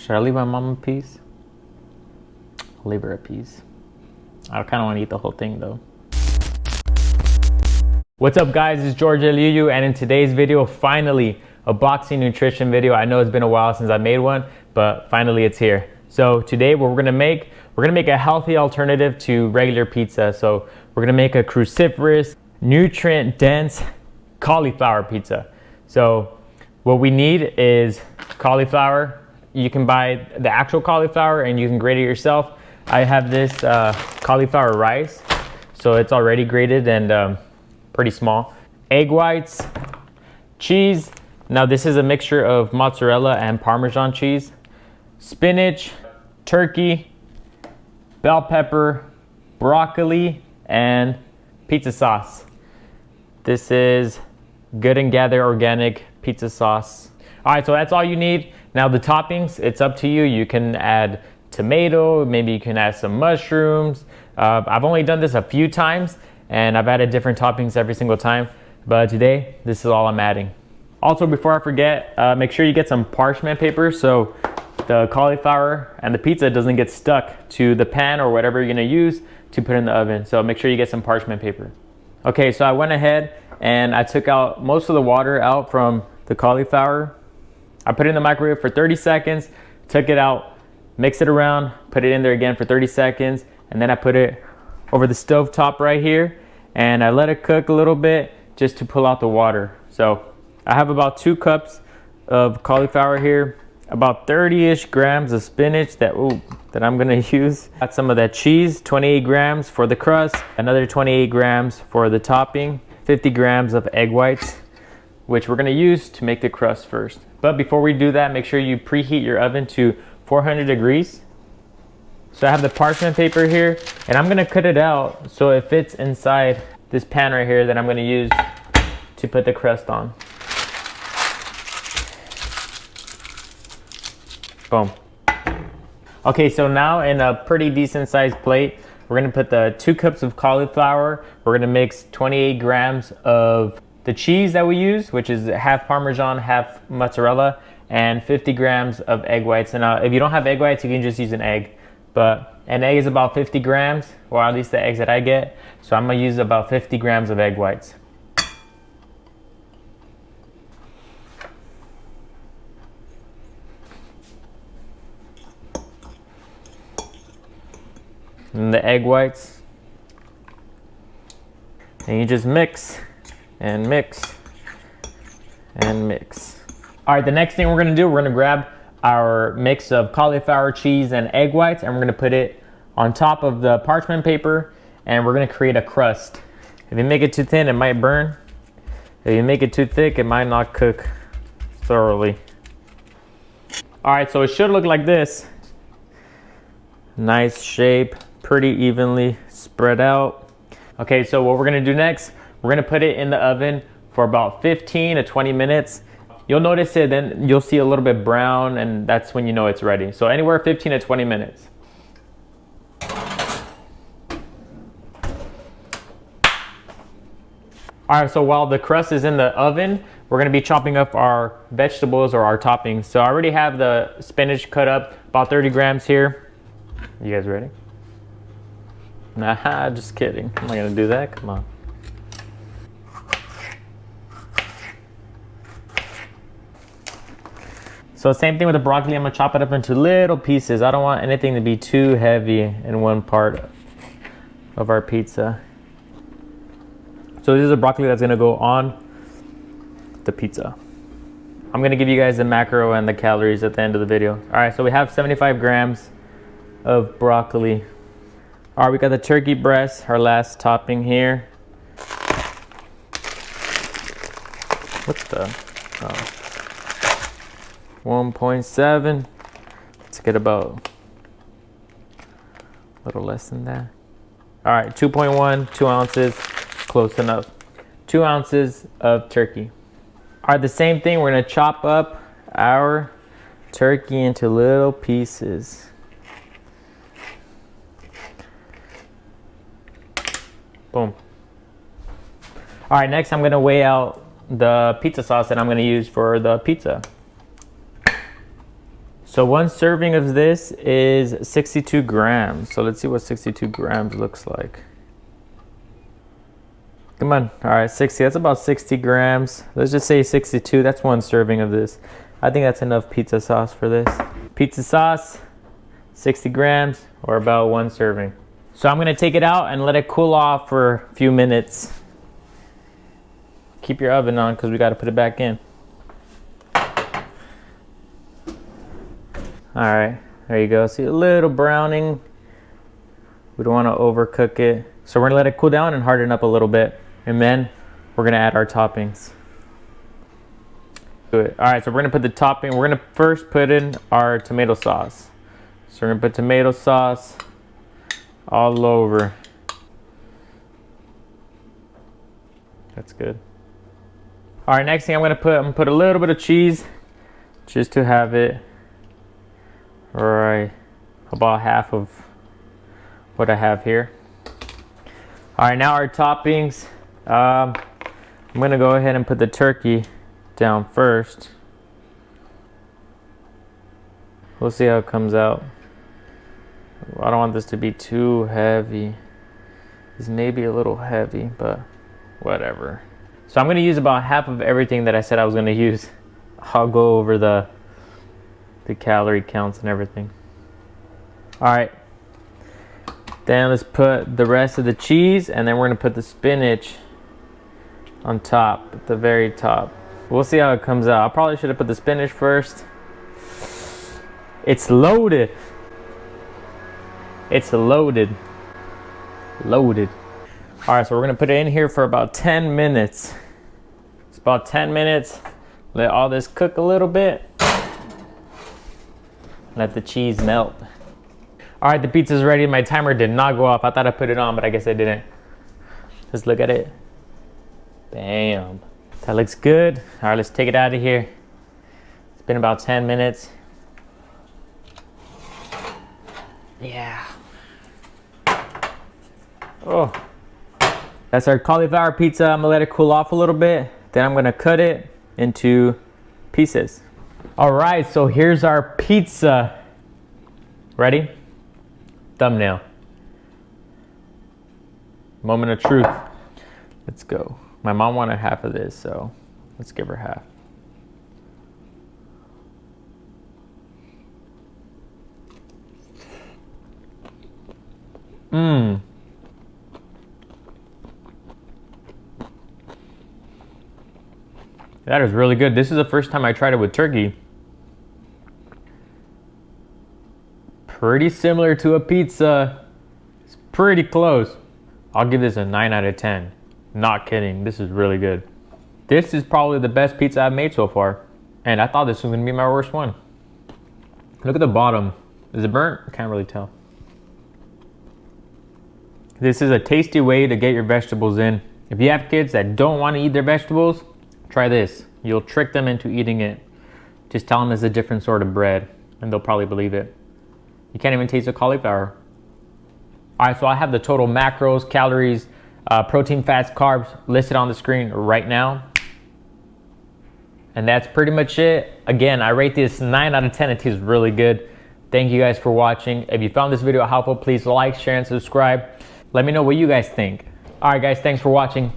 Should I leave my mom a piece? I'll leave her a piece. I kind of want to eat the whole thing though. What's up guys, it's George Eliu, and in today's video, finally, a boxing nutrition video. I know it's been a while since I made one, but finally it's here. So today what we're gonna make a healthy alternative to regular pizza. So we're gonna make a cruciferous, nutrient dense cauliflower pizza. So what we need is cauliflower. You can buy the actual cauliflower and you can grate it yourself. I have this cauliflower rice, so it's already grated and pretty small. Egg whites, cheese. Now this is a mixture of mozzarella and Parmesan cheese, spinach, turkey, bell pepper, broccoli, and pizza sauce. This is Good and Gather organic pizza sauce. All right, so that's all you need. Now the toppings, it's up to you. You can add tomato, maybe you can add some mushrooms. I've only done this a few times and I've added different toppings every single time, but today this is all I'm adding. Also, before I forget, make sure you get some parchment paper so the cauliflower and the pizza doesn't get stuck to the pan or whatever you're gonna use to put in the oven. So make sure you get some parchment paper. Okay, so I went ahead and I took out most of the water out from the cauliflower. I put it in the microwave for 30 seconds, took it out, mixed it around, put it in there again for 30 seconds, and then I put it over the stove top right here, and I let it cook a little bit just to pull out the water. So I have about 2 cups of cauliflower here, about 30-ish grams of spinach that I'm gonna use. Got some of that cheese, 28 grams for the crust, another 28 grams for the topping, 50 grams of egg whites, which we're gonna use to make the crust first. But before we do that, make sure you preheat your oven to 400 degrees. So I have the parchment paper here, and I'm gonna cut it out so it fits inside this pan right here that I'm gonna use to put the crust on. Boom. Okay, so now in a pretty decent sized plate, we're gonna put the 2 cups of cauliflower. We're gonna mix 28 grams of the cheese that we use, which is half Parmesan, half mozzarella, and 50 grams of egg whites. And if you don't have egg whites, you can just use an egg. But an egg is about 50 grams, or at least the eggs that I get. So I'm gonna use about 50 grams of egg whites. And the egg whites. And you just mix and mix and mix. All right, the next thing we're gonna do, we're gonna grab our mix of cauliflower, cheese, and egg whites, and we're gonna put it on top of the parchment paper, and we're gonna create a crust. If you make it too thin, it might burn. If you make it too thick, it might not cook thoroughly. All right, so it should look like this. Nice shape, pretty evenly spread out. Okay, so what we're gonna do next, we're gonna put it in the oven for about 15 to 20 minutes. You'll notice it, then you'll see a little bit brown, and that's when you know it's ready. So anywhere 15 to 20 minutes. All right, so while the crust is in the oven, we're gonna be chopping up our vegetables or our toppings. So I already have the spinach cut up, about 30 grams here. You guys ready? Nah, just kidding. I'm not gonna do that, come on. So same thing with the broccoli, I'm gonna chop it up into little pieces. I don't want anything to be too heavy in one part of our pizza. So this is a broccoli that's gonna go on the pizza. I'm gonna give you guys the macro and the calories at the end of the video. All right, so we have 75 grams of broccoli. All right, we got the turkey breast, our last topping here. What's the, 1.7. Let's get about a little less than that. All right, 2.1, 2 ounces, close enough. 2 ounces of turkey. All right, the same thing, we're gonna chop up our turkey into little pieces. Boom. All right, next I'm gonna weigh out the pizza sauce that I'm gonna use for the pizza. So one serving of this is 62 grams. So let's see what 62 grams looks like. Come on. All right, 60. That's about 60 grams. Let's just say 62. That's one serving of this. I think that's enough pizza sauce for this. Pizza sauce, 60 grams, or about one serving. So I'm gonna take it out and let it cool off for a few minutes. Keep your oven on because we gotta put it back in. All right, there you go. See a little browning. We don't wanna overcook it. So we're gonna let it cool down and harden up a little bit. And then we're gonna add our toppings. All right, so we're gonna put the topping. We're gonna first put in our tomato sauce. So we're gonna put tomato sauce all over. That's good. All right, next thing I'm gonna put a little bit of cheese just to have it right about half of what I have here. All right, now our toppings. I'm gonna go ahead and put the turkey down first. We'll see how it comes out. I don't want this to be too heavy. It's maybe a little heavy, but whatever. So I'm gonna use about half of everything that I said I was gonna use. I'll go over the calorie counts and everything. All right. Then let's put the rest of the cheese, and then we're gonna put the spinach on top, at the very top. We'll see how it comes out. I probably should have put the spinach first. It's loaded. It's loaded. Loaded. All right, so we're gonna put it in here for about 10 minutes. It's about 10 minutes. Let all this cook a little bit. Let the cheese melt. All right, the pizza's ready. My timer did not go off. I thought I put it on, but I guess I didn't. Just look at it. Bam. That looks good. All right, let's take it out of here. It's been about 10 minutes. Yeah. Oh. That's our cauliflower pizza. I'm gonna let it cool off a little bit. Then I'm gonna cut it into pieces. All right, so here's our pizza. Ready? Thumbnail. Moment of truth. Let's go. My mom wanted half of this, so let's give her half. Mmm. That is really good. This is the first time I tried it with turkey. Pretty similar to a pizza. It's pretty close. I'll give this a 9 out of 10. Not kidding, this is really good. This is probably the best pizza I've made so far. And I thought this was gonna be my worst one. Look at the bottom. Is it burnt? I can't really tell. This is a tasty way to get your vegetables in. If you have kids that don't want to eat their vegetables, try this. You'll trick them into eating it. Just tell them it's a different sort of bread and they'll probably believe it. You can't even taste the cauliflower. All right, so I have the total macros, calories, protein, fats, carbs listed on the screen right now. And that's pretty much it. Again, I rate this 9 out of 10. It tastes really good. Thank you guys for watching. If you found this video helpful, please like, share, and subscribe. Let me know what you guys think. All right, guys, thanks for watching.